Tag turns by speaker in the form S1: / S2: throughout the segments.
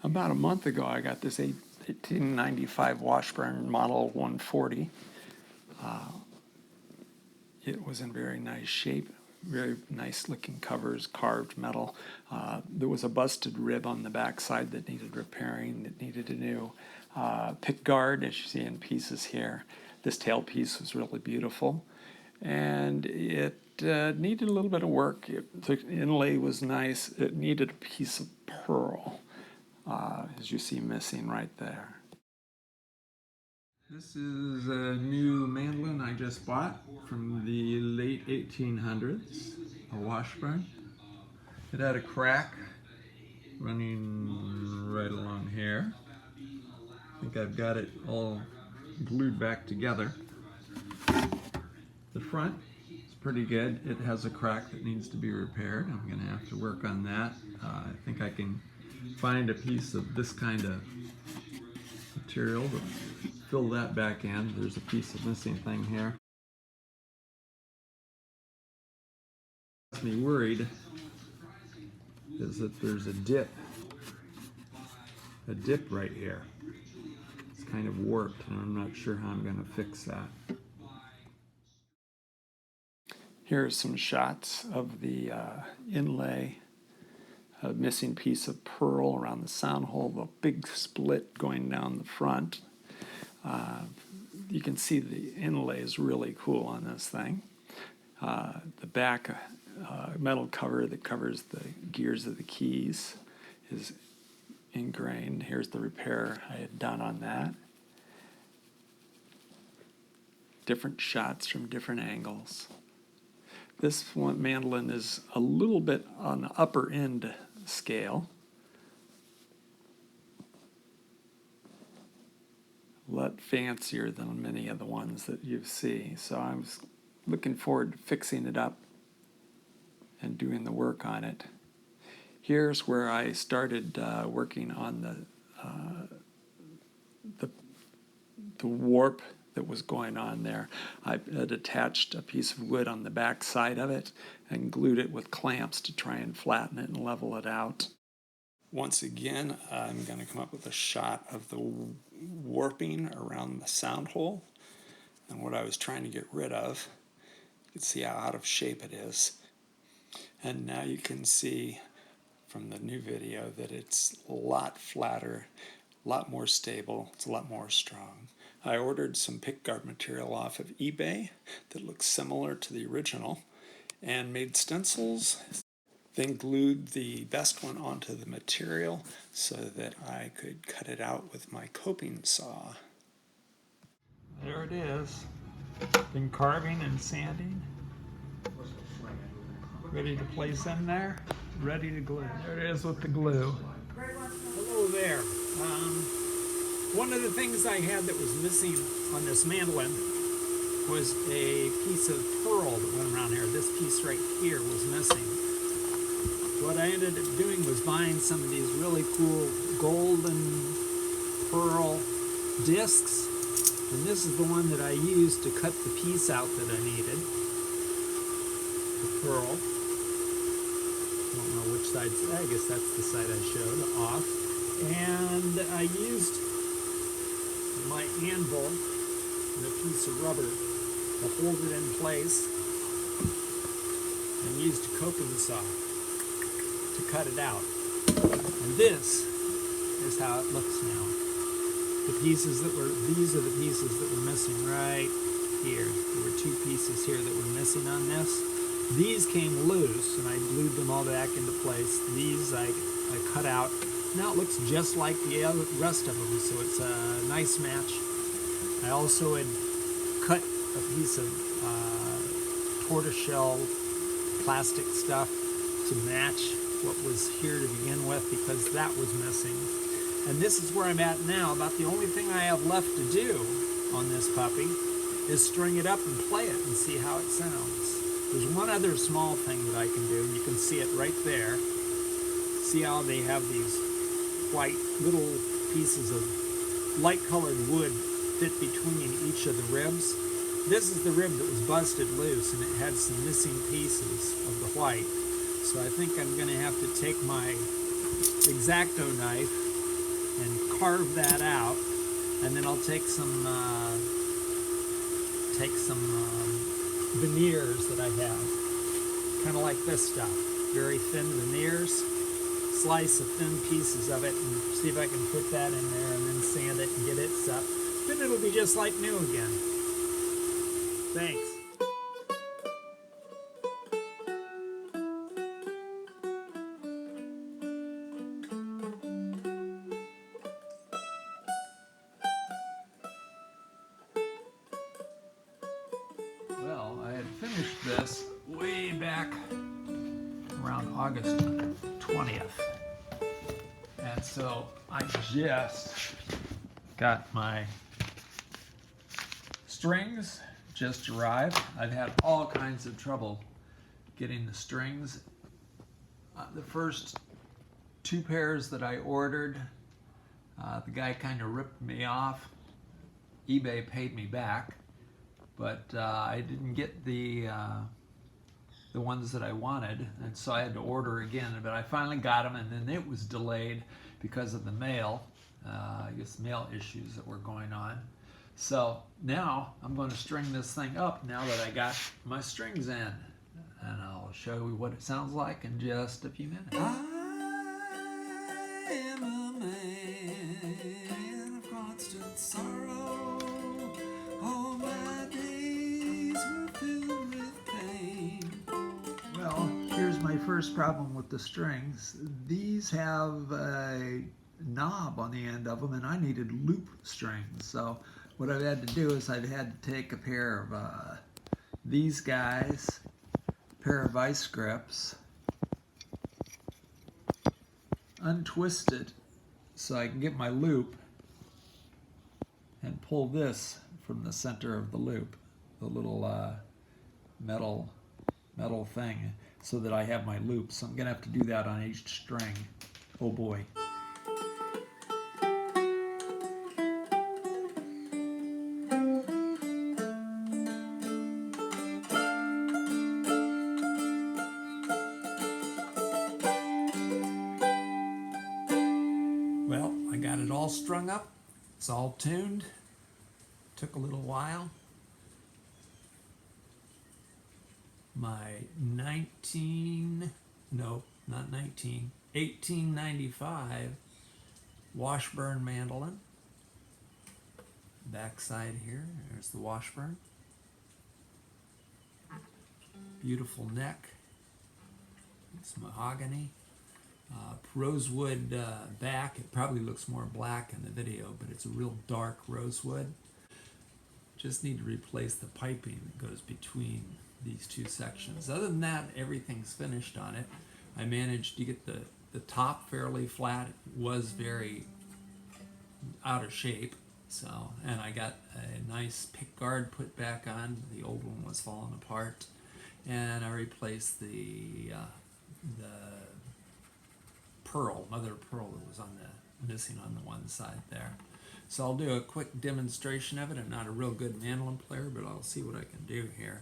S1: About a month ago, I got this 1895 Washburn Model 140. It was in very nice shape, very nice looking covers, carved metal. There was a busted rib on the back side that needed repairing, that needed a new pick guard, as you see in pieces here. This tailpiece was really beautiful, and it needed a little bit of work. The inlay was nice. It needed a piece of pearl, as you see missing right there. This is a new mandolin I just bought from the late 1800s, a Washburn. It had a crack running right along here. I think I've got it all glued back together. The front is pretty good. It has a crack that needs to be repaired. I'm going to have to work on that. I think I can find a piece of this kind of material to fill that back in. There's a piece of missing thing here. What's me worried is that there's a dip right here. It's kind of warped, and I'm not sure how I'm going to fix that. Here are some shots of the inlay, a missing piece of pearl around the sound hole, a big split going down the front. You can see the inlay is really cool on this thing. The back metal cover that covers the gears of the keys is ingrained. Here's the repair I had done on that. Different shots from different angles. This one mandolin is a little bit on the upper end scale. A lot fancier than many of the ones that you see. So I was looking forward to fixing it up and doing the work on it. Here's where I started working on the warp that was going on there. I had attached a piece of wood on the back side of it and glued it with clamps to try and flatten it and level it out. Once again, I'm going to come up with a shot of the warping around the sound hole and what I was trying to get rid of. You can see how out of shape it is. And now you can see from the new video that it's a lot flatter, a lot more stable, it's a lot more strong. I ordered some pickguard material off of eBay that looks similar to the original and made stencils, then glued the best one onto the material so that I could cut it out with my coping saw. There it is. Been carving and sanding. Ready to place in there, ready to glue. There it is with the glue. Hello there. One of the things I had that was missing on this mandolin was a piece of pearl that went around here. This piece right here was missing. What I ended up doing was buying some of these really cool golden pearl discs, and this is the one that I used to cut the piece out that I needed. The pearl. I don't know which side, I guess that's the side I showed off. And I used my anvil and a piece of rubber to hold it in place and used a coping saw to cut it out. And this is how it looks now. These are the pieces that were missing right here. There were two pieces here that were missing on this. These came loose, and I glued them all back into place. These I cut out. Now it looks just like the rest of them, so it's a nice match. I also had cut a piece of tortoiseshell plastic stuff to match what was here to begin with, because that was missing. And this is where I'm at now. About the only thing I have left to do on this puppy is string it up and play it and see how it sounds. There's one other small thing that I can do, and you can see it right there. See how they have these white little pieces of light-colored wood fit between each of the ribs. This is the rib that was busted loose, and it had some missing pieces of the white. So I think I'm going to have to take my X-Acto knife and carve that out, and then I'll take some veneers that I have, kind of like this stuff, very thin veneers. Slice the thin pieces of it and see if I can put that in there and then sand it and get it set. Then it'll be just like new again. Thanks. Well, I had finished this way back around August 20th. And so I just got my strings just arrived. I've had all kinds of trouble getting the strings. The first 2 pairs that I ordered, the guy kind of ripped me off. eBay paid me back, but I didn't get the ones that I wanted, and so I had to order again. But I finally got them, and then it was delayed because of the mail, I guess mail issues that were going on. So now I'm going to string this thing up now that I got my strings in, and I'll show you what it sounds like in just a few minutes. I am a man of constant sorrow. All my days were filled with pain. Well, here's my first problem with the strings. These have a knob on the end of them, and I needed loop strings. So what I've had to do is I've had to take a pair of these guys, a pair of vice grips, untwist it so I can get my loop, and pull this from the center of the loop, the little metal thing, so that I have my loop. So I'm gonna have to do that on each string. Oh boy. Well, I got it all strung up. It's all tuned. Took a little while. My 1895 Washburn mandolin. Backside here, there's the Washburn. Beautiful neck. It's mahogany. Rosewood back. It probably looks more black in the video, but it's a real dark rosewood. Just need to replace the piping that goes between these 2 sections. Other than that, everything's finished on it. I managed to get the top fairly flat. It was very out of shape, so, and I got a nice pick guard put back on. The old one was falling apart, and I replaced the pearl, mother of pearl, that was missing on the one side there. So I'll do a quick demonstration of it. I'm not a real good mandolin player, but I'll see what I can do here.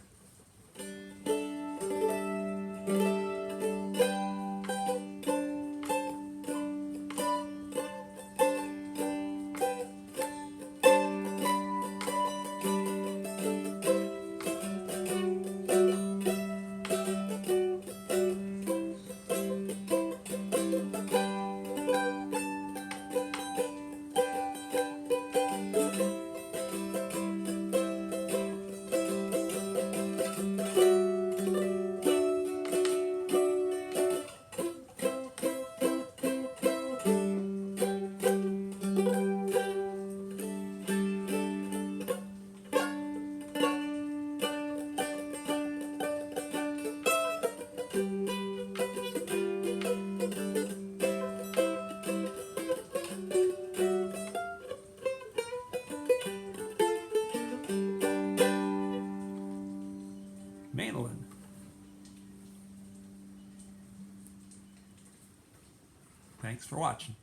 S1: Mandolin. Thanks for watching.